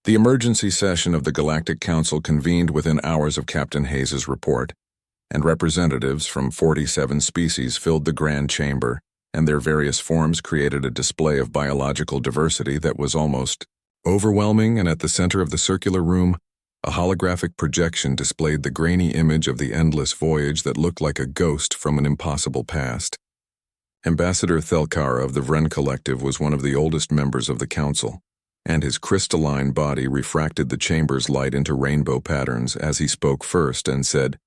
The emergency session of the Galactic Council convened within hours of Captain Hayes's report, and representatives from 47 species filled the grand chamber, and their various forms created a display of biological diversity that was almost overwhelming. And at the center of the circular room, a holographic projection displayed the grainy image of the endless voyage that looked like a ghost from an impossible past. Ambassador Thelkara of the Vren Collective was one of the oldest members of the council, and his crystalline body refracted the chamber's light into rainbow patterns as he spoke first and said,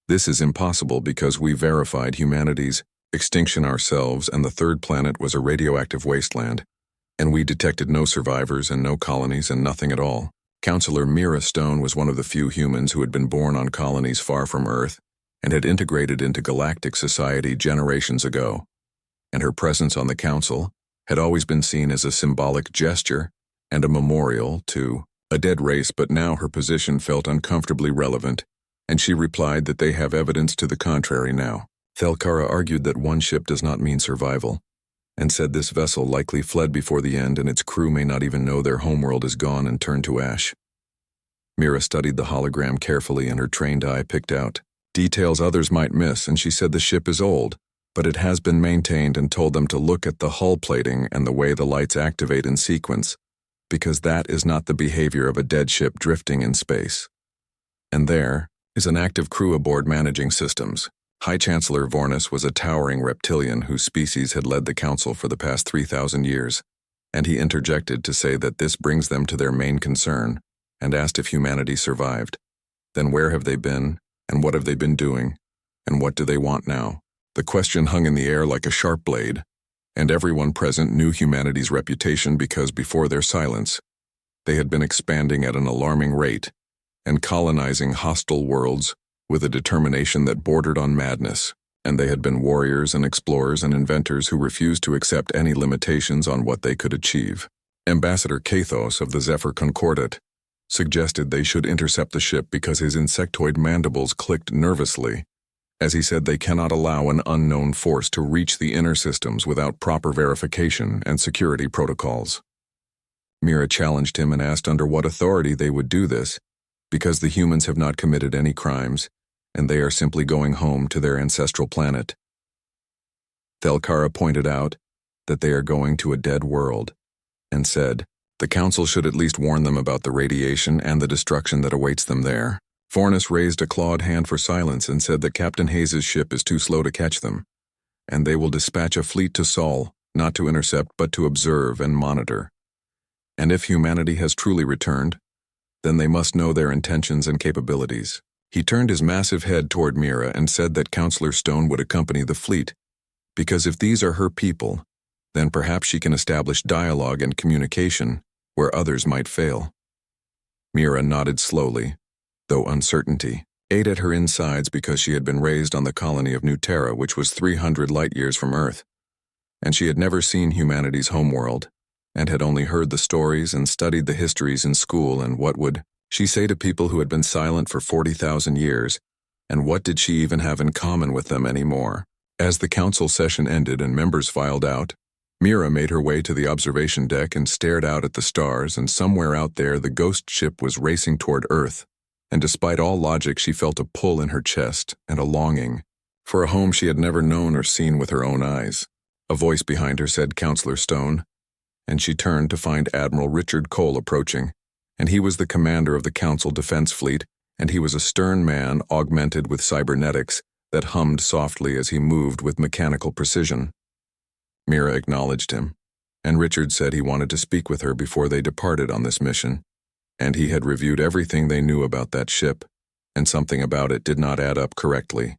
"This is impossible because we verified humanity's extinction ourselves, and the third planet was a radioactive wasteland, and we detected no survivors and no colonies and nothing at all." Counselor Mira Stone was one of the few humans who had been born on colonies far from Earth and had integrated into galactic society generations ago, and her presence on the council had always been seen as a symbolic gesture and a memorial to a dead race, but now her position felt uncomfortably relevant, and she replied that they have evidence to the contrary now. Thelkara argued that one ship does not mean survival, and said this vessel likely fled before the end and its crew may not even know their homeworld is gone and turned to ash. Mira studied the hologram carefully, and her trained eye picked out details others might miss, and she said the ship is old, but it has been maintained, and told them to look at the hull plating and the way the lights activate in sequence, because that is not the behavior of a dead ship drifting in space. And there is an active crew aboard managing systems. High Chancellor Vornis was a towering reptilian whose species had led the council for the past 3,000 years, and he interjected to say that this brings them to their main concern, and asked if humanity survived. Then where have they been, and what have they been doing, and what do they want now? The question hung in the air like a sharp blade, and everyone present knew humanity's reputation because before their silence, they had been expanding at an alarming rate and colonizing hostile worlds with a determination that bordered on madness, and they had been warriors and explorers and inventors who refused to accept any limitations on what they could achieve. Ambassador Kathos of the Zephyr Concordat suggested they should intercept the ship because his insectoid mandibles clicked nervously, as he said they cannot allow an unknown force to reach the inner systems without proper verification and security protocols. Mira challenged him and asked under what authority they would do this, because the humans have not committed any crimes, and they are simply going home to their ancestral planet. Thelkara pointed out that they are going to a dead world, and said the council should at least warn them about the radiation and the destruction that awaits them there. Vornis raised a clawed hand for silence and said that Captain Hayes's ship is too slow to catch them, and they will dispatch a fleet to Sol, not to intercept but to observe and monitor. And if humanity has truly returned, then they must know their intentions and capabilities. He turned his massive head toward Mira and said that Counselor Stone would accompany the fleet, because if these are her people, then perhaps she can establish dialogue and communication where others might fail. Mira nodded slowly, though uncertainty ate at her insides because she had been raised on the colony of New Terra, which was 300 light-years from Earth, and she had never seen humanity's homeworld, and had only heard the stories and studied the histories in school. And what would she say to people who had been silent for 40,000 years, and what did she even have in common with them anymore? As the council session ended and members filed out, Mira made her way to the observation deck and stared out at the stars, and somewhere out there the ghost ship was racing toward Earth. And despite all logic, she felt a pull in her chest and a longing for a home she had never known or seen with her own eyes. A voice behind her said Counselor Stone, and she turned to find Admiral Richard Cole approaching, and he was the commander of the Council Defense Fleet, and he was a stern man augmented with cybernetics that hummed softly as he moved with mechanical precision. Mira acknowledged him, and Richard said he wanted to speak with her before they departed on this mission, and he had reviewed everything they knew about that ship, and something about it did not add up correctly.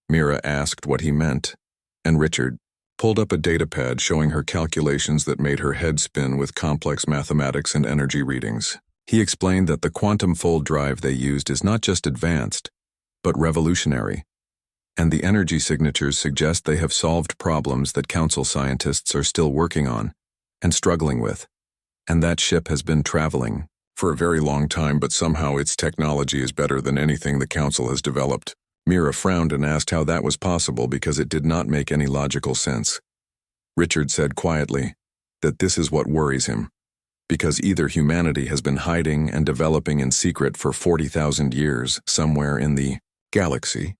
Mira asked what he meant, and Richard pulled up a datapad showing her calculations that made her head spin with complex mathematics and energy readings. He explained that the quantum fold drive they used is not just advanced, but revolutionary, and the energy signatures suggest they have solved problems that council scientists are still working on and struggling with. And that ship has been traveling for a very long time, but somehow its technology is better than anything the council has developed. Mira frowned and asked how that was possible because it did not make any logical sense. Richard said quietly that this is what worries him, because either humanity has been hiding and developing in secret for 40,000 years somewhere in the galaxy,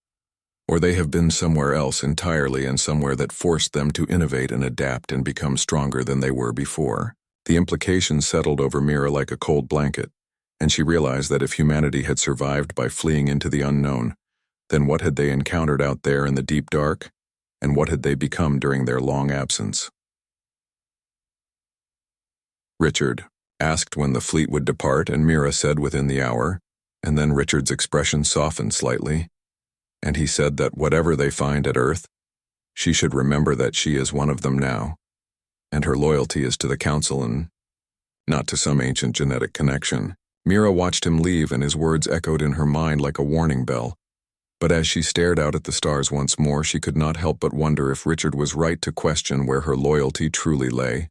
or they have been somewhere else entirely and somewhere that forced them to innovate and adapt and become stronger than they were before. The implications settled over Mira like a cold blanket, and she realized that if humanity had survived by fleeing into the unknown, then what had they encountered out there in the deep dark, and what had they become during their long absence? Richard asked when the fleet would depart, and Mira said within the hour, and then Richard's expression softened slightly, and he said that whatever they find at Earth, she should remember that she is one of them now, and her loyalty is to the Council and not to some ancient genetic connection. Mira watched him leave, and his words echoed in her mind like a warning bell. But as she stared out at the stars once more, she could not help but wonder if Richard was right to question where her loyalty truly lay.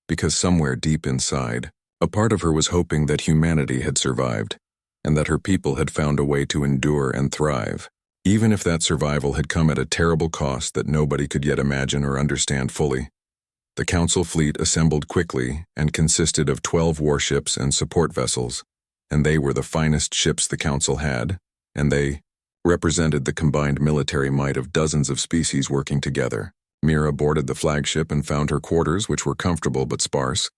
Because somewhere deep inside, a part of her was hoping that humanity had survived, and that her people had found a way to endure and thrive, even if that survival had come at a terrible cost that nobody could yet imagine or understand fully. The Council fleet assembled quickly and consisted of 12 warships and support vessels, and they were the finest ships the Council had, and they represented the combined military might of dozens of species working together. Mira boarded the flagship and found her quarters, which were comfortable but sparse,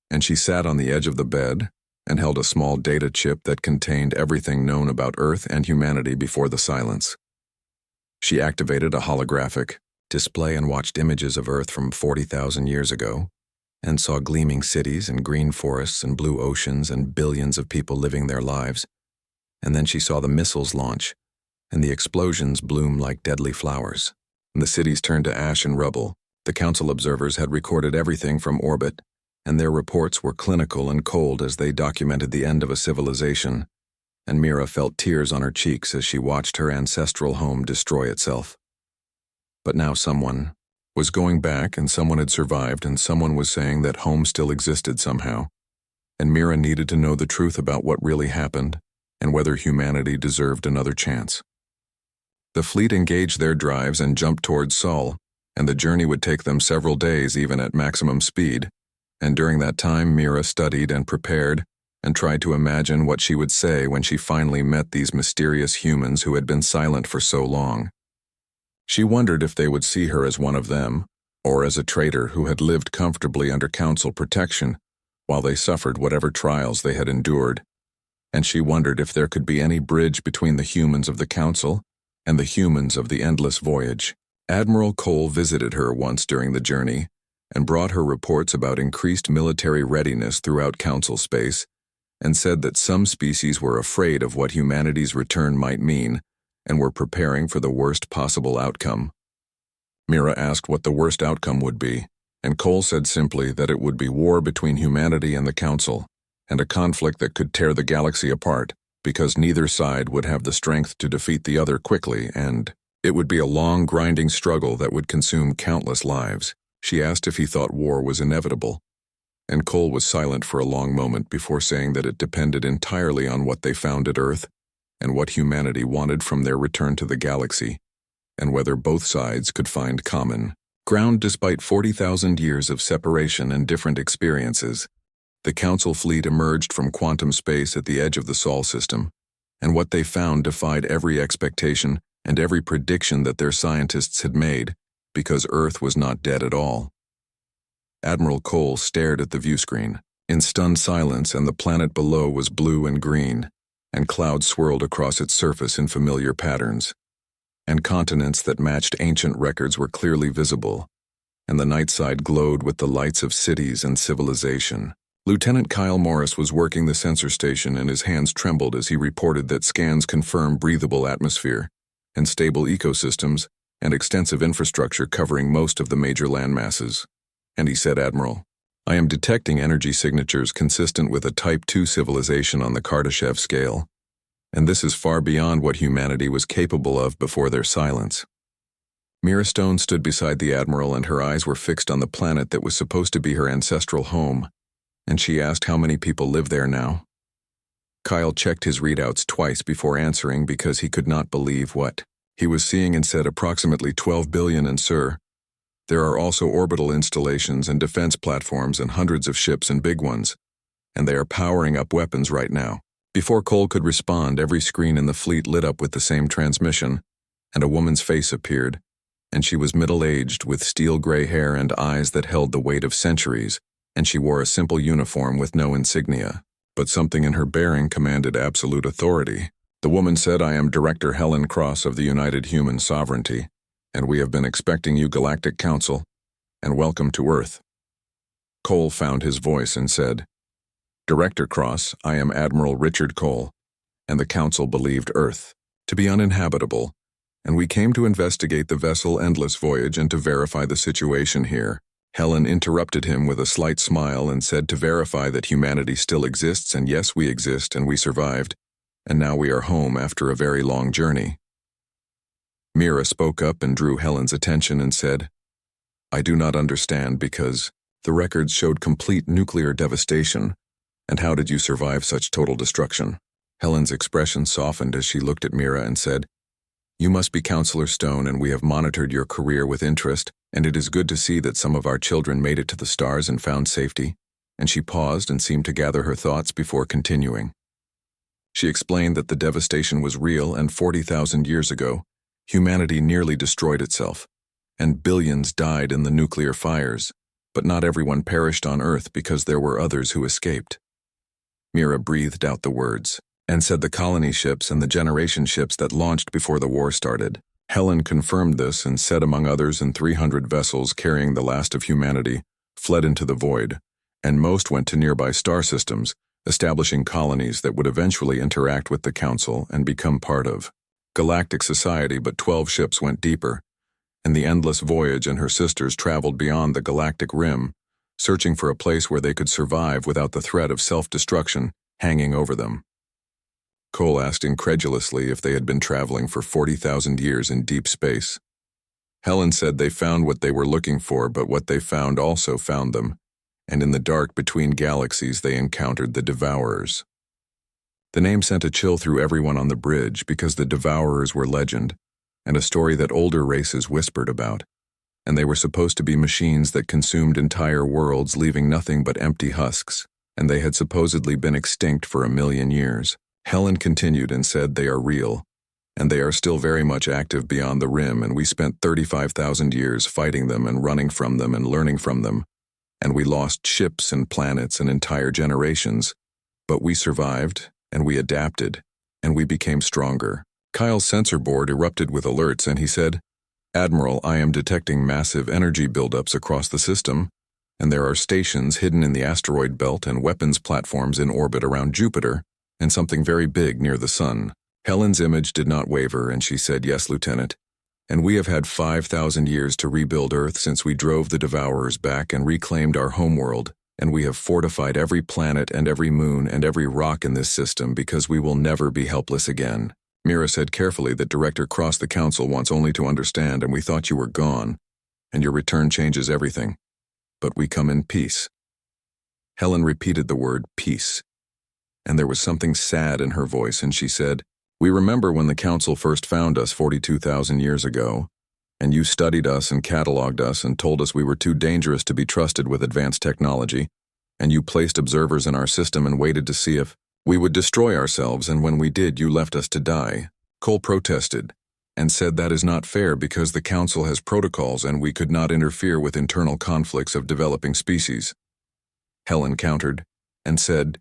and she sat on the edge of the bed and held a small data chip that contained everything known about Earth and humanity before the silence. She activated a holographic display and watched images of Earth from 40,000 years ago, and saw gleaming cities and green forests and blue oceans and billions of people living their lives. And then she saw the missiles launch, and the explosions bloom like deadly flowers. The cities turned to ash and rubble. The Council observers had recorded everything from orbit, and their reports were clinical and cold as they documented the end of a civilization, and Mira felt tears on her cheeks as she watched her ancestral home destroy itself. But now someone was going back, and someone had survived, and someone was saying that home still existed somehow, and Mira needed to know the truth about what really happened and whether humanity deserved another chance. The fleet engaged their drives and jumped towards Sol, and the journey would take them several days even at maximum speed, and during that time Mira studied and prepared and tried to imagine what she would say when she finally met these mysterious humans who had been silent for so long. She wondered if they would see her as one of them, or as a traitor who had lived comfortably under Council protection while they suffered whatever trials they had endured, and she wondered if there could be any bridge between the humans of the Council and the humans of the endless voyage. Admiral Cole visited her once during the journey and brought her reports about increased military readiness throughout Council space, and said that some species were afraid of what humanity's return might mean and were preparing for the worst possible outcome. Mira asked what the worst outcome would be, and Cole said simply that it would be war between humanity and the Council, and a conflict that could tear the galaxy apart, because neither side would have the strength to defeat the other quickly, and it would be a long, grinding struggle that would consume countless lives. She asked if he thought war was inevitable, and Cole was silent for a long moment before saying that it depended entirely on what they found at Earth and what humanity wanted from their return to the galaxy, and whether both sides could find common ground despite 40,000 years of separation and different experiences. The Council fleet emerged from quantum space at the edge of the Sol system, and what they found defied every expectation and every prediction that their scientists had made, because Earth was not dead at all. Admiral Cole stared at the viewscreen in stunned silence, and the planet below was blue and green, and clouds swirled across its surface in familiar patterns, and continents that matched ancient records were clearly visible, and the night side glowed with the lights of cities and civilization. Lieutenant Kyle Morris was working the sensor station, and his hands trembled as he reported that scans confirmed breathable atmosphere and stable ecosystems and extensive infrastructure covering most of the major landmasses. And he said, "Admiral, I am detecting energy signatures consistent with a Type 2 civilization on the Kardashev scale, and this is far beyond what humanity was capable of before their silence." Mira Stone stood beside the Admiral, and her eyes were fixed on the planet that was supposed to be her ancestral home, and she asked how many people live there now. Kyle checked his readouts twice before answering because he could not believe what he was seeing, and said approximately 12 billion, and sir, there are also orbital installations and defense platforms and hundreds of ships and big ones. and they are powering up weapons right now. Before Cole could respond, every screen in the fleet lit up with the same transmission, and a woman's face appeared, and she was middle-aged with steel-gray hair and eyes that held the weight of centuries, and she wore a simple uniform with no insignia. But something in her bearing commanded absolute authority. The woman said, "I am Director Helen Cross of the United Human Sovereignty, and we have been expecting you, Galactic Council, and welcome to Earth." Cole found his voice and said, "Director Cross, I am Admiral Richard Cole, and the Council believed Earth to be uninhabitable, and we came to investigate the vessel Endless Voyage and to verify the situation here." Helen interrupted him with a slight smile and said, "To verify that humanity still exists, and yes, we exist, and we survived, and now we are home after a very long journey." Mira spoke up and drew Helen's attention and said, "I do not understand because the records showed complete nuclear devastation, and how did you survive such total destruction?" Helen's expression softened as she looked at Mira and said, "You must be Counselor Stone, and we have monitored your career with interest, and it is good to see that some of our children made it to the stars and found safety." And she paused and seemed to gather her thoughts before continuing. She explained that the devastation was real, and 40,000 years ago, humanity nearly destroyed itself, and billions died in the nuclear fires, but not everyone perished on Earth because there were others who escaped. Mira breathed out the words, and said the colony ships and the generation ships that launched before the war started. Helen confirmed this and said, among others, 300 vessels carrying the last of humanity fled into the void, and most went to nearby star systems, establishing colonies that would eventually interact with the Council and become part of galactic society. But 12 ships went deeper, and the Endless Voyage and her sisters traveled beyond the galactic rim, searching for a place where they could survive without the threat of self-destruction hanging over them. Cole asked incredulously if they had been traveling for 40,000 years in deep space. Helen said they found what they were looking for, but what they found also found them, and in the dark between galaxies they encountered the Devourers. The name sent a chill through everyone on the bridge because the Devourers were legend, and a story that older races whispered about, and they were supposed to be machines that consumed entire worlds, leaving nothing but empty husks, and they had supposedly been extinct for 1,000,000 years. Helen continued and said they are real, and they are still very much active beyond the rim, and we spent 35,000 years fighting them and running from them and learning from them, and we lost ships and planets and entire generations, but we survived, and we adapted, and we became stronger. Kyle's sensor board erupted with alerts, and he said, "Admiral, I am detecting massive energy buildups across the system, and there are stations hidden in the asteroid belt and weapons platforms in orbit around Jupiter, and something very big near the sun." Helen's image did not waver, and she said, "Yes, Lieutenant, and we have had 5,000 years to rebuild Earth since we drove the Devourers back and reclaimed our homeworld, and we have fortified every planet and every moon and every rock in this system because we will never be helpless again." Mira said carefully that Director Cross the Council wants only to understand, and we thought you were gone, and your return changes everything. But we come in peace. Helen repeated the word peace, and there was something sad in her voice, and she said, "We remember when the Council first found us 42,000 years ago, and you studied us and cataloged us and told us we were too dangerous to be trusted with advanced technology, and you placed observers in our system and waited to see if we would destroy ourselves, and when we did, you left us to die." Cole protested and said that is not fair because the Council has protocols and we could not interfere with internal conflicts of developing species. Helen countered and said,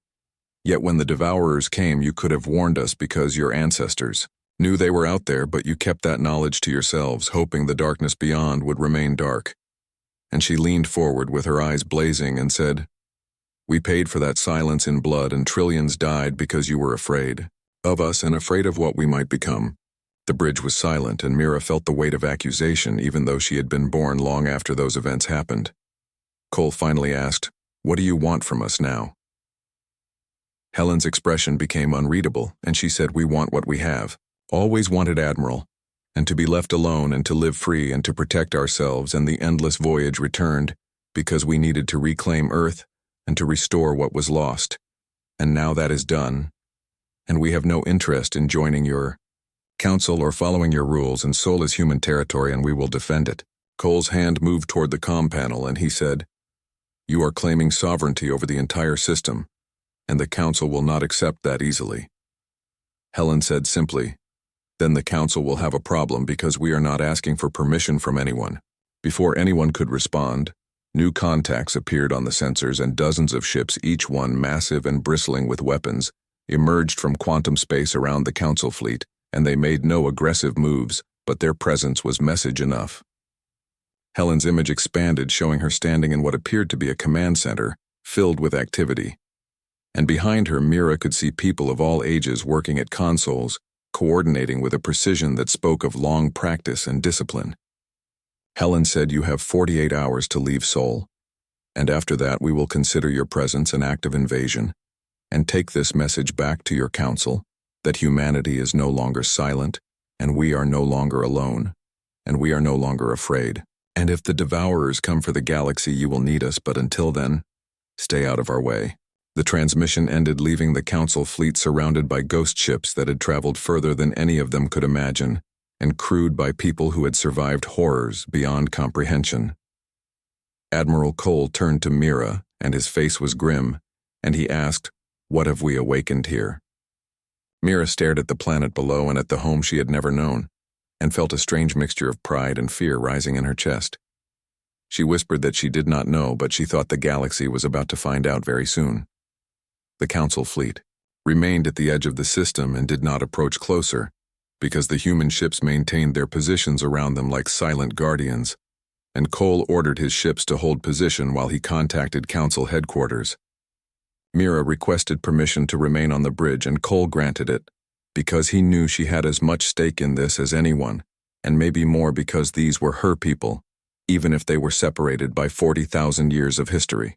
"Yet when the Devourers came, you could have warned us because your ancestors knew they were out there, but you kept that knowledge to yourselves, hoping the darkness beyond would remain dark." And she leaned forward with her eyes blazing and said, "We paid for that silence in blood, and trillions died because you were afraid of us and afraid of what we might become." The bridge was silent, and Mira felt the weight of accusation, even though she had been born long after those events happened. Cole finally asked, "What do you want from us now?" Helen's expression became unreadable, and she said, "We want what we have. Always wanted, Admiral, and to be left alone and to live free and to protect ourselves, and the Endless Voyage returned because we needed to reclaim Earth and to restore what was lost. And now that is done, and we have no interest in joining your Council or following your rules, and Sol is human territory and we will defend it." Cole's hand moved toward the comm panel, and he said, "You are claiming sovereignty over the entire system, and the Council will not accept that easily. Helen said simply, "Then the Council will have a problem because we are not asking for permission from anyone." Before anyone could respond, new contacts appeared on the sensors and dozens of ships, each one massive and bristling with weapons, emerged from quantum space around the Council fleet, and they made no aggressive moves, but their presence was message enough. Helen's image expanded, showing her standing in what appeared to be a command center, filled with activity. And behind her, Mira could see people of all ages working at consoles, coordinating with a precision that spoke of long practice and discipline. Helen said, "You have 48 hours to leave Sol, and after that we will consider your presence an act of invasion, and take this message back to your Council, that humanity is no longer silent, and we are no longer alone, and we are no longer afraid. And if the Devourers come for the galaxy, you will need us, but until then, stay out of our way." The transmission ended, leaving the Council fleet surrounded by ghost ships that had traveled further than any of them could imagine, and crewed by people who had survived horrors beyond comprehension. Admiral Cole turned to Mira, and his face was grim, and he asked, "What have we awakened here?" Mira stared at the planet below and at the home she had never known, and felt a strange mixture of pride and fear rising in her chest. She whispered that she did not know, but she thought the galaxy was about to find out very soon. The Council fleet remained at the edge of the system and did not approach closer, because the human ships maintained their positions around them like silent guardians, and Cole ordered his ships to hold position while he contacted Council headquarters. Mira requested permission to remain on the bridge, and Cole granted it, because he knew she had as much stake in this as anyone, and maybe more because these were her people, even if they were separated by 40,000 years of history.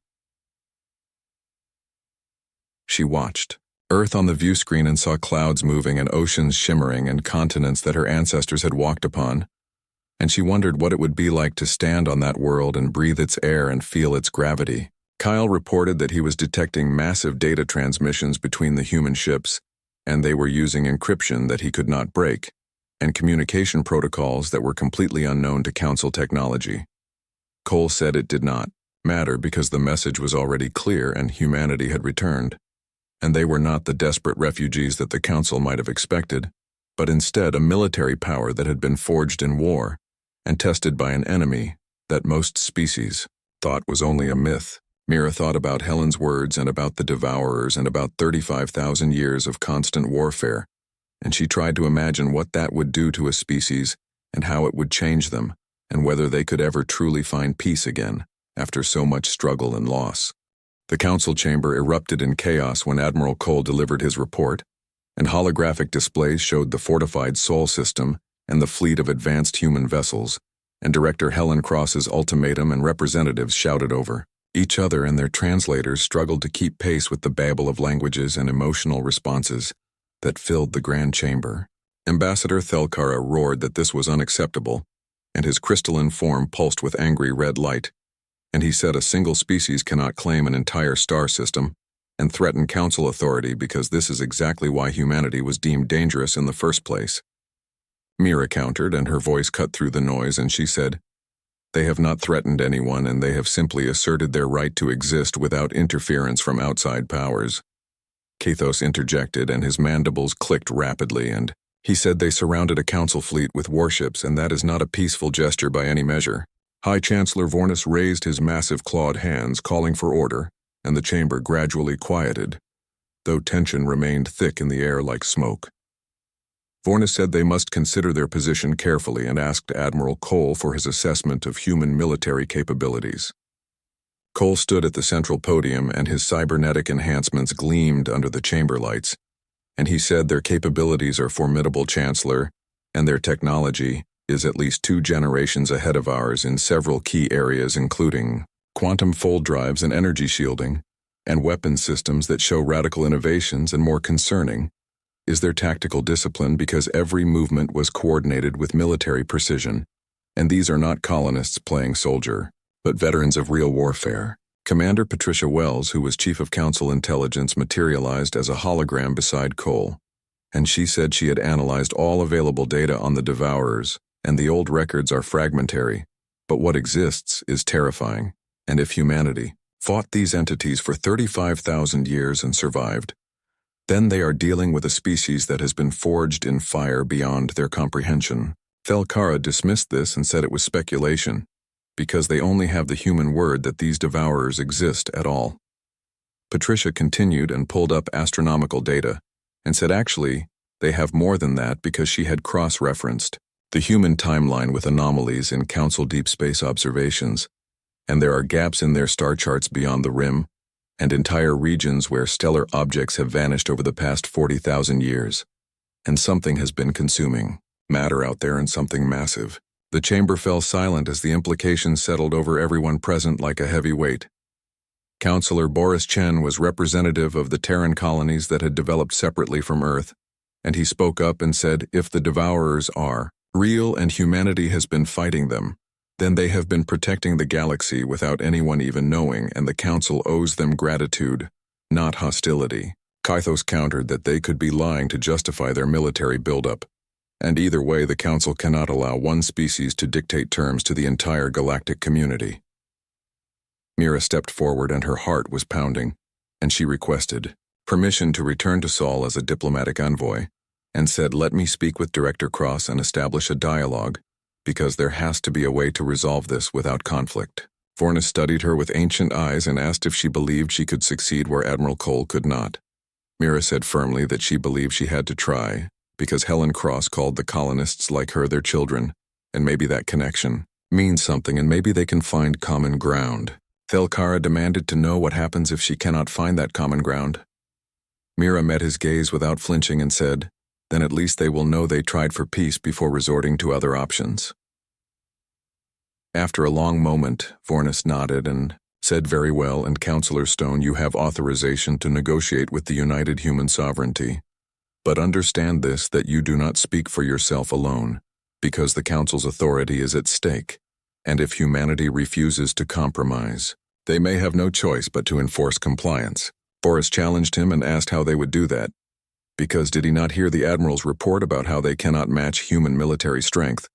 She watched Earth on the view screen and saw clouds moving and oceans shimmering and continents that her ancestors had walked upon, and she wondered what it would be like to stand on that world and breathe its air and feel its gravity. Kyle reported that he was detecting massive data transmissions between the human ships, and they were using encryption that he could not break, and communication protocols that were completely unknown to Council technology. Cole said it did not matter because the message was already clear and humanity had returned, and they were not the desperate refugees that the Council might have expected, but instead a military power that had been forged in war and tested by an enemy that most species thought was only a myth. Mira thought about Helen's words and about the Devourers and about 35,000 years of constant warfare, and she tried to imagine what that would do to a species and how it would change them, and whether they could ever truly find peace again after so much struggle and loss. The Council chamber erupted in chaos when Admiral Cole delivered his report, and holographic displays showed the fortified Sol system and the fleet of advanced human vessels, and Director Helen Cross's ultimatum and representatives shouted over each other, and their translators struggled to keep pace with the babble of languages and emotional responses that filled the Grand Chamber. Ambassador Thelkara roared that this was unacceptable, and his crystalline form pulsed with angry red light, and he said a single species cannot claim an entire star system and threaten Council authority because this is exactly why humanity was deemed dangerous in the first place. Mira countered, and her voice cut through the noise, and she said, "They have not threatened anyone, and they have simply asserted their right to exist without interference from outside powers." Kathos interjected, and his mandibles clicked rapidly, and he said they surrounded a Council fleet with warships, and that is not a peaceful gesture by any measure. High Chancellor Vornis raised his massive clawed hands, calling for order, and the chamber gradually quieted, though tension remained thick in the air like smoke. Vornis said they must consider their position carefully and asked Admiral Cole for his assessment of human military capabilities. Cole stood at the central podium, and his cybernetic enhancements gleamed under the chamber lights, and he said their capabilities are formidable, Chancellor, and their technology is at least 2 generations ahead of ours in several key areas, including quantum fold drives and energy shielding, and weapon systems that show radical innovations, and more concerning is their tactical discipline, because every movement was coordinated with military precision, and these are not colonists playing soldier, but veterans of real warfare. Commander Patricia Wells, who was Chief of Council Intelligence, materialized as a hologram beside Cole, and she said she had analyzed all available data on the Devourers, and the old records are fragmentary, but what exists is terrifying, and if humanity fought these entities for 35,000 years and survived. Then they are dealing with a species that has been forged in fire beyond their comprehension. Thelkara dismissed this and said it was speculation, because they only have the human word that these devourers exist at all. Patricia continued and pulled up astronomical data, and said actually, they have more than that because she had cross-referenced the human timeline with anomalies in Council deep space observations, and there are gaps in their star charts beyond the rim, and entire regions where stellar objects have vanished over the past 40,000 years. And something has been consuming matter out there, and something massive. The chamber fell silent as the implications settled over everyone present like a heavy weight. Counselor Boris Chen was representative of the Terran colonies that had developed separately from Earth, and he spoke up and said if the devourers are real and humanity has been fighting them, then they have been protecting the galaxy without anyone even knowing, and the Council owes them gratitude, not hostility. Kythos countered that they could be lying to justify their military buildup, and either way the Council cannot allow one species to dictate terms to the entire galactic community. Mira stepped forward and her heart was pounding, and she requested permission to return to Sol as a diplomatic envoy, and said, "Let me speak with Director Cross and establish a dialogue, because there has to be a way to resolve this without conflict." Vorna studied her with ancient eyes and asked if she believed she could succeed where Admiral Cole could not. Mira said firmly that she believed she had to try, because Helen Cross called the colonists like her their children, and maybe that connection means something, and maybe they can find common ground. Thelkara demanded to know what happens if she cannot find that common ground. Mira met his gaze without flinching and said, "Then at least they will know they tried for peace before resorting to other options." After a long moment, Vornis nodded and said, "Very well, and Counselor Stone, you have authorization to negotiate with the United Human Sovereignty. But understand this, that you do not speak for yourself alone, because the Council's authority is at stake, and if humanity refuses to compromise, they may have no choice but to enforce compliance." Boris challenged him and asked how they would do that, because did he not hear the Admiral's report about how they cannot match human military strength?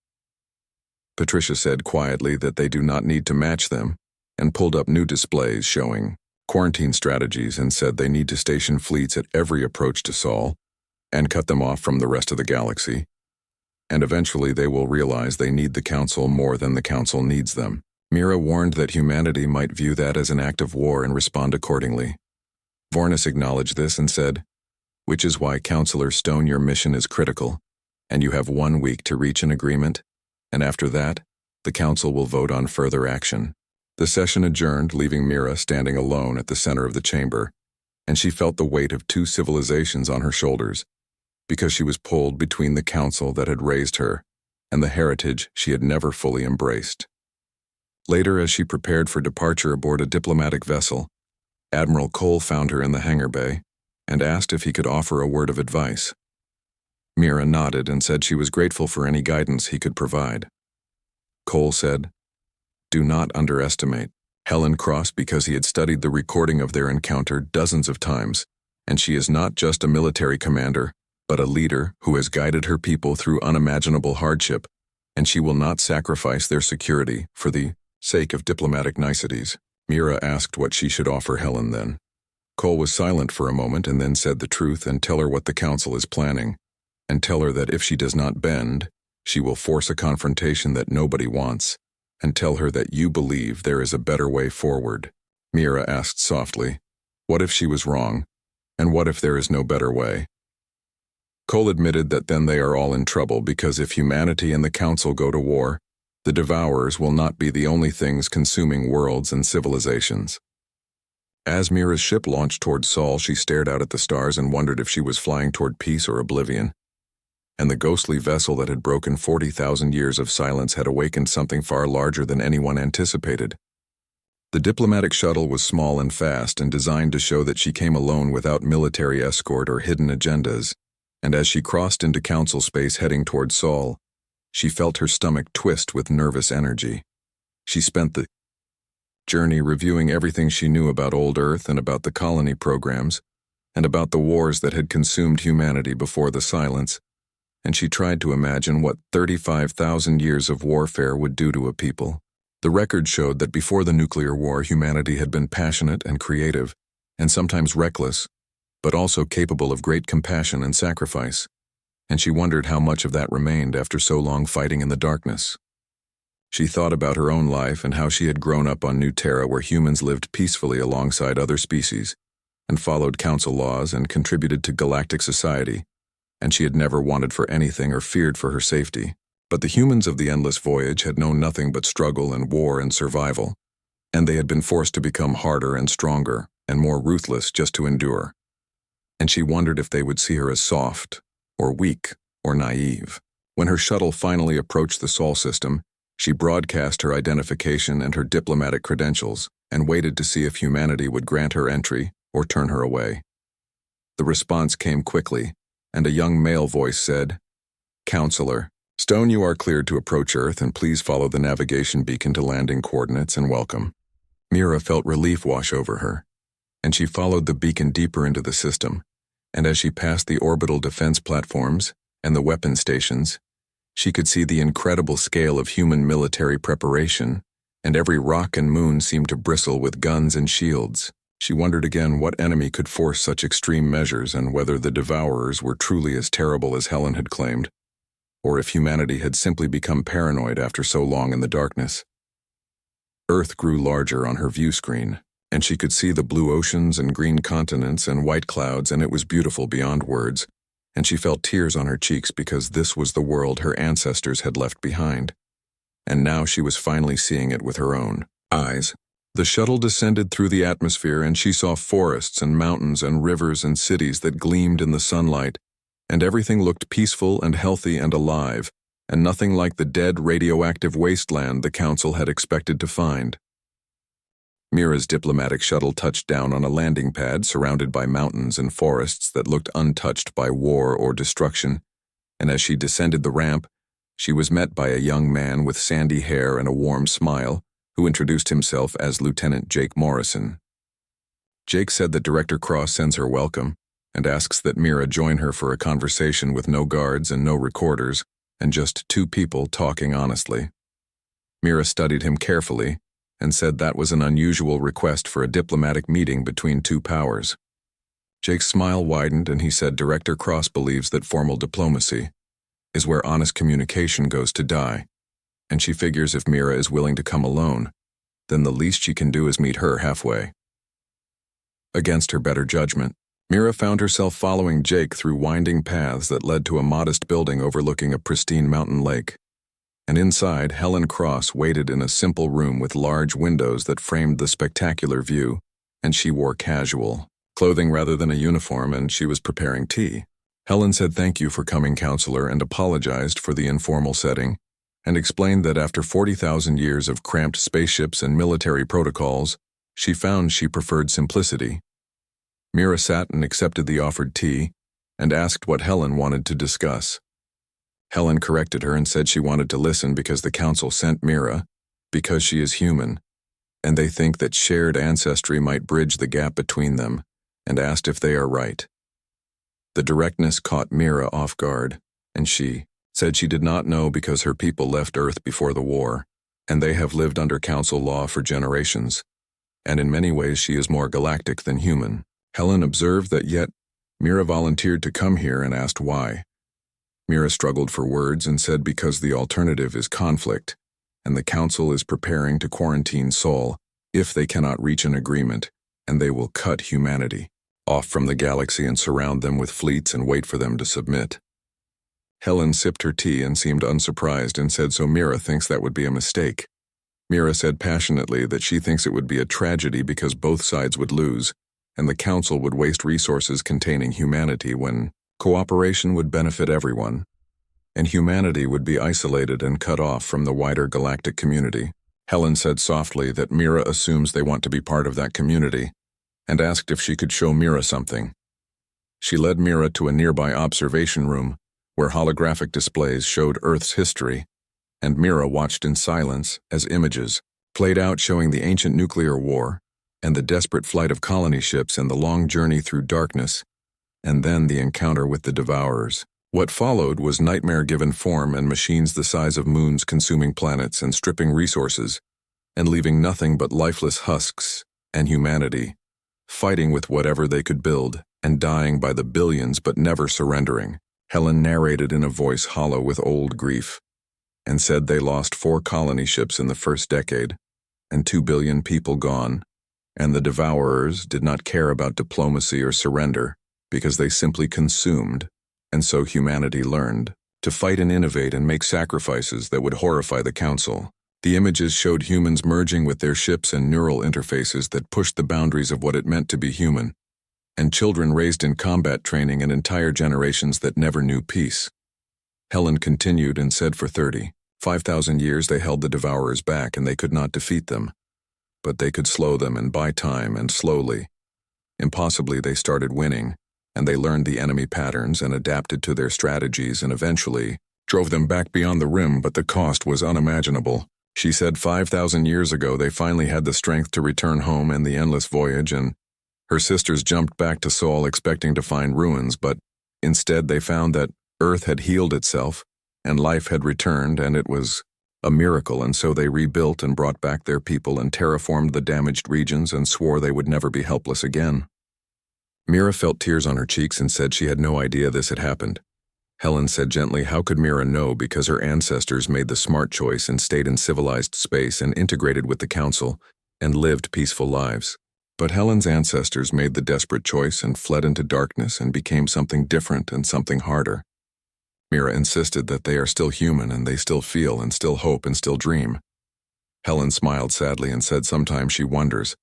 Patricia said quietly that they do not need to match them, and pulled up new displays showing quarantine strategies and said they need to station fleets at every approach to Sol, and cut them off from the rest of the galaxy, and eventually they will realize they need the Council more than the Council needs them. Mira warned that humanity might view that as an act of war and respond accordingly. Vornis acknowledged this and said, "Which is why, Counselor Stone, your mission is critical, and you have 1 week to reach an agreement, and after that, the Council will vote on further action." The session adjourned, leaving Mira standing alone at the center of the chamber, and she felt the weight of 2 civilizations on her shoulders, because she was pulled between the Council that had raised her and the heritage she had never fully embraced. Later, as she prepared for departure aboard a diplomatic vessel, Admiral Cole found her in the hangar bay and asked if he could offer a word of advice. Mira nodded and said she was grateful for any guidance he could provide. Cole said, "Do not underestimate Helen Cross, because he had studied the recording of their encounter dozens of times, and she is not just a military commander, but a leader who has guided her people through unimaginable hardship, and she will not sacrifice their security for the sake of diplomatic niceties." Mira asked what she should offer Helen then. Cole was silent for a moment and then said the truth and tell her what the Council is planning, and tell her that if she does not bend, she will force a confrontation that nobody wants, and tell her that you believe there is a better way forward. Mira asked softly, "What if she was wrong? And what if there is no better way?" Cole admitted that then they are all in trouble, because if humanity and the Council go to war, the Devourers will not be the only things consuming worlds and civilizations. As Mira's ship launched toward Sol, she stared out at the stars and wondered if she was flying toward peace or oblivion. And the ghostly vessel that had broken 40,000 years of silence had awakened something far larger than anyone anticipated. The diplomatic shuttle was small and fast and designed to show that she came alone without military escort or hidden agendas, and as she crossed into Council space heading toward Sol, she felt her stomach twist with nervous energy. She spent the journey reviewing everything she knew about old Earth and about the colony programs, and about the wars that had consumed humanity before the silence, and she tried to imagine what 35,000 years of warfare would do to a people. The record showed that before the nuclear war, humanity had been passionate and creative, and sometimes reckless, but also capable of great compassion and sacrifice, and she wondered how much of that remained after so long fighting in the darkness. She thought about her own life and how she had grown up on New Terra, where humans lived peacefully alongside other species, and followed council laws and contributed to galactic society, and she had never wanted for anything or feared for her safety. But the humans of the endless voyage had known nothing but struggle and war and survival, and they had been forced to become harder and stronger and more ruthless just to endure. And she wondered if they would see her as soft, or weak, or naive. When her shuttle finally approached the Sol system, she broadcast her identification and her diplomatic credentials and waited to see if humanity would grant her entry or turn her away. The response came quickly, and a young male voice said, "Counselor, Stone, you are cleared to approach Earth, and please follow the navigation beacon to landing coordinates and welcome." Mira felt relief wash over her, and she followed the beacon deeper into the system, and as she passed the orbital defense platforms and the weapon stations, she could see the incredible scale of human military preparation, and every rock and moon seemed to bristle with guns and shields. She wondered again what enemy could force such extreme measures and whether the Devourers were truly as terrible as Helen had claimed, or if humanity had simply become paranoid after so long in the darkness. Earth grew larger on her view screen, and she could see the blue oceans and green continents and white clouds, and it was beautiful beyond words, and she felt tears on her cheeks because this was the world her ancestors had left behind, and now she was finally seeing it with her own eyes. The shuttle descended through the atmosphere, and she saw forests and mountains and rivers and cities that gleamed in the sunlight, and everything looked peaceful and healthy and alive, and nothing like the dead radioactive wasteland the Council had expected to find. Mira's diplomatic shuttle touched down on a landing pad surrounded by mountains and forests that looked untouched by war or destruction, and as she descended the ramp, she was met by a young man with sandy hair and a warm smile, who introduced himself as Lieutenant Jake Morrison. Jake said that Director Cross sends her welcome, and asks that Mira join her for a conversation with no guards and no recorders, and just two people talking honestly. Mira studied him carefully, and said that was an unusual request for a diplomatic meeting between two powers. Jake's smile widened, and he said Director Cross believes that formal diplomacy is where honest communication goes to die, and she figures if Mira is willing to come alone, then the least she can do is meet her halfway. Against her better judgment, Mira found herself following Jake through winding paths that led to a modest building overlooking a pristine mountain lake. And inside, Helen Cross waited in a simple room with large windows that framed the spectacular view, and she wore casual clothing rather than a uniform, and she was preparing tea. Helen said thank you for coming, Counselor, and apologized for the informal setting, and explained that after 40,000 years of cramped spaceships and military protocols, she found she preferred simplicity. Mira sat and accepted the offered tea, and asked what Helen wanted to discuss. Helen corrected her and said she wanted to listen because the Council sent Mira, because she is human, and they think that shared ancestry might bridge the gap between them, and asked if they are right. The directness caught Mira off guard, and she said she did not know because her people left Earth before the war, and they have lived under Council law for generations, and in many ways she is more galactic than human. Helen observed that yet Mira volunteered to come here and asked why. Mira struggled for words and said because the alternative is conflict, and the Council is preparing to quarantine Sol if they cannot reach an agreement, and they will cut humanity off from the galaxy and surround them with fleets and wait for them to submit. Helen sipped her tea and seemed unsurprised and said so Mira thinks that would be a mistake. Mira said passionately that she thinks it would be a tragedy because both sides would lose, and the Council would waste resources containing humanity when cooperation would benefit everyone, and humanity would be isolated and cut off from the wider galactic community. Helen said softly that Mira assumes they want to be part of that community, and asked if she could show Mira something. She led Mira to a nearby observation room, where holographic displays showed Earth's history, and Mira watched in silence as images played out showing the ancient nuclear war, and the desperate flight of colony ships and the long journey through darkness, and then the encounter with the Devourers. What followed was nightmare given form and machines the size of moons consuming planets and stripping resources, and leaving nothing but lifeless husks and humanity, fighting with whatever they could build and dying by the billions but never surrendering. Helen narrated in a voice hollow with old grief and said they lost 4 colony ships in the first decade and 2 billion people gone, and the devourers did not care about diplomacy or surrender because they simply consumed, and so humanity learned to fight and innovate and make sacrifices that would horrify the Council. The images showed humans merging with their ships and neural interfaces that pushed the boundaries of what it meant to be human, and children raised in combat training and entire generations that never knew peace. Helen continued and said for 35,000 years they held the devourers back and they could not defeat them. But they could slow them and buy time, and slowly, impossibly, they started winning, and they learned the enemy patterns and adapted to their strategies and eventually drove them back beyond the rim, but the cost was unimaginable. She said 5,000 years ago they finally had the strength to return home in the endless voyage, and her sisters jumped back to Sol expecting to find ruins, but instead they found that Earth had healed itself and life had returned, and it was a miracle, and so they rebuilt and brought back their people and terraformed the damaged regions and swore they would never be helpless again. Mira felt tears on her cheeks and said she had no idea this had happened. Helen said gently, how could Mira know, because her ancestors made the smart choice and stayed in civilized space and integrated with the Council and lived peaceful lives. But Helen's ancestors made the desperate choice and fled into darkness and became something different and something harder. Mira insisted that they are still human and they still feel and still hope and still dream. Helen smiled sadly and said sometimes she wonders,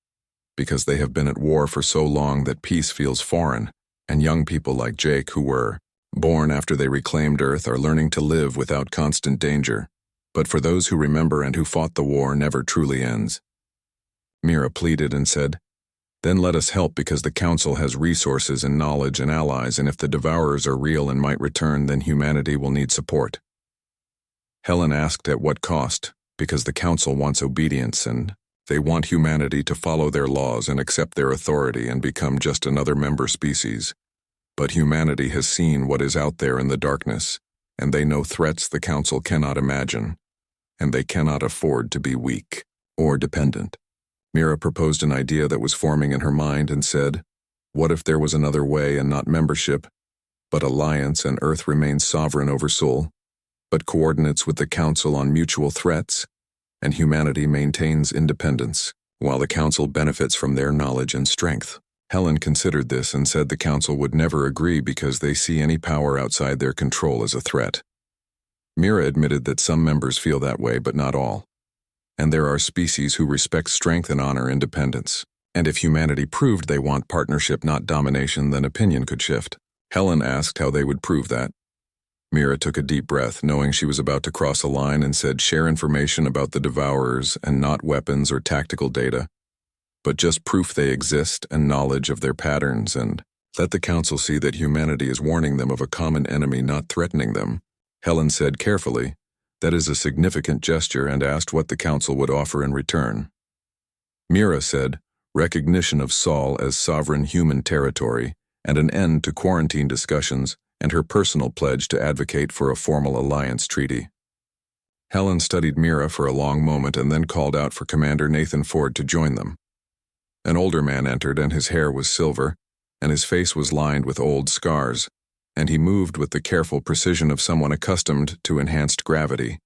because they have been at war for so long that peace feels foreign, and young people like Jake who were born after they reclaimed Earth are learning to live without constant danger. But for those who remember and who fought the war never truly ends. Mira pleaded and said, then let us help, because the Council has resources and knowledge and allies, and if the devourers are real and might return, then humanity will need support. Helen asked at what cost, because the Council wants obedience and they want humanity to follow their laws and accept their authority and become just another member species. But humanity has seen what is out there in the darkness, and they know threats the Council cannot imagine, and they cannot afford to be weak or dependent. Mira proposed an idea that was forming in her mind and said, what if there was another way and not membership, but alliance, and Earth remains sovereign over Sol, but coordinates with the Council on mutual threats, and humanity maintains independence, while the Council benefits from their knowledge and strength. Helen considered this and said the Council would never agree because they see any power outside their control as a threat. Mira admitted that some members feel that way, but not all. And there are species who respect strength and honor independence. And if humanity proved they want partnership, not domination, then opinion could shift. Helen asked how they would prove that. Mira took a deep breath, knowing she was about to cross a line, and said, share information about the devourers and not weapons or tactical data, but just proof they exist and knowledge of their patterns, and let the Council see that humanity is warning them of a common enemy, not threatening them. Helen said carefully, that is a significant gesture, and asked what the Council would offer in return. Mira said, recognition of Sol as sovereign human territory, and an end to quarantine discussions, and her personal pledge to advocate for a formal alliance treaty. Helen studied Mira for a long moment and then called out for Commander Nathan Ford to join them. An older man entered, and his hair was silver, and his face was lined with old scars, and he moved with the careful precision of someone accustomed to enhanced gravity.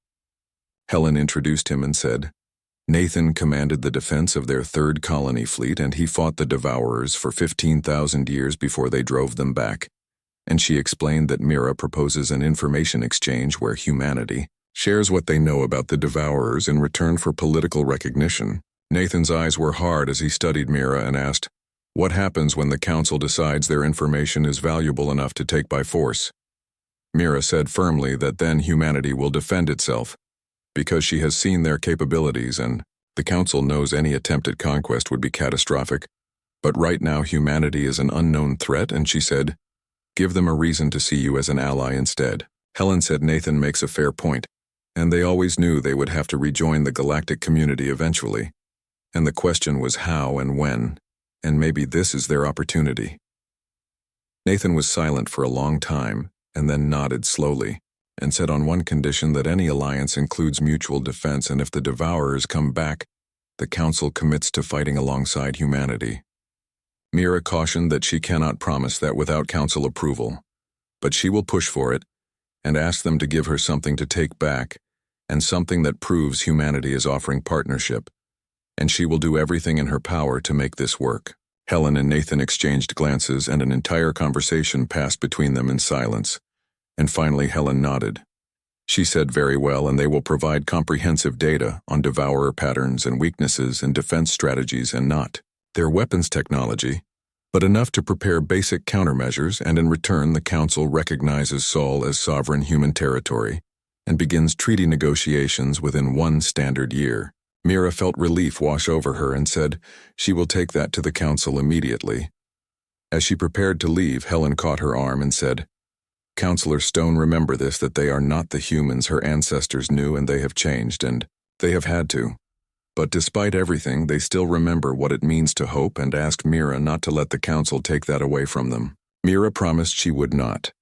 Helen introduced him and said, Nathan commanded the defense of their 3rd colony fleet, and he fought the devourers for 15,000 years before they drove them back. And she explained that Mira proposes an information exchange where humanity shares what they know about the devourers in return for political recognition. Nathan's eyes were hard as he studied Mira and asked, what happens when the Council decides their information is valuable enough to take by force? Mira said firmly that then humanity will defend itself, because she has seen their capabilities, and the Council knows any attempt at conquest would be catastrophic. But right now humanity is an unknown threat, and she said, give them a reason to see you as an ally instead. Helen said Nathan makes a fair point, and they always knew they would have to rejoin the galactic community eventually. And the question was how and when, and maybe this is their opportunity. Nathan was silent for a long time, and then nodded slowly, and said on one condition, that any alliance includes mutual defense, and if the devourers come back, the Council commits to fighting alongside humanity. Mira cautioned that she cannot promise that without Council approval, but she will push for it and ask them to give her something to take back and something that proves humanity is offering partnership, and she will do everything in her power to make this work. Helen and Nathan exchanged glances, and an entire conversation passed between them in silence, and finally Helen nodded. She said, "Very well, and they will provide comprehensive data on devourer patterns and weaknesses and defense strategies and not their weapons technology, but enough to prepare basic countermeasures, and in return the Council recognizes Sol as sovereign human territory and begins treaty negotiations within 1 standard year." Mira felt relief wash over her and said she will take that to the Council immediately. As she prepared to leave, Helen caught her arm and said, "Counselor Stone, remember this, that they are not the humans her ancestors knew, and they have changed, and they have had to. But despite everything, they still remember what it means to hope and asked Mira not to let the Council take that away from them." Mira promised she would not.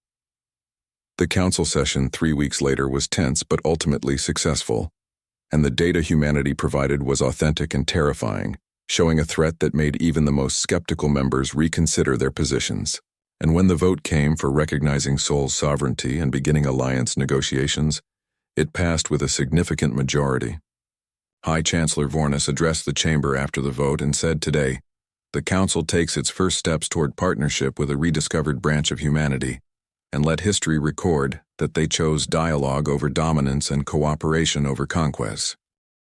The Council session 3 weeks later was tense but ultimately successful, and the data humanity provided was authentic and terrifying, showing a threat that made even the most skeptical members reconsider their positions. And when the vote came for recognizing Sol's sovereignty and beginning alliance negotiations, it passed with a significant majority. High Chancellor Vornis addressed the chamber after the vote and said, "Today, the Council takes its first steps toward partnership with a rediscovered branch of humanity, and let history record that they chose dialogue over dominance and cooperation over conquests."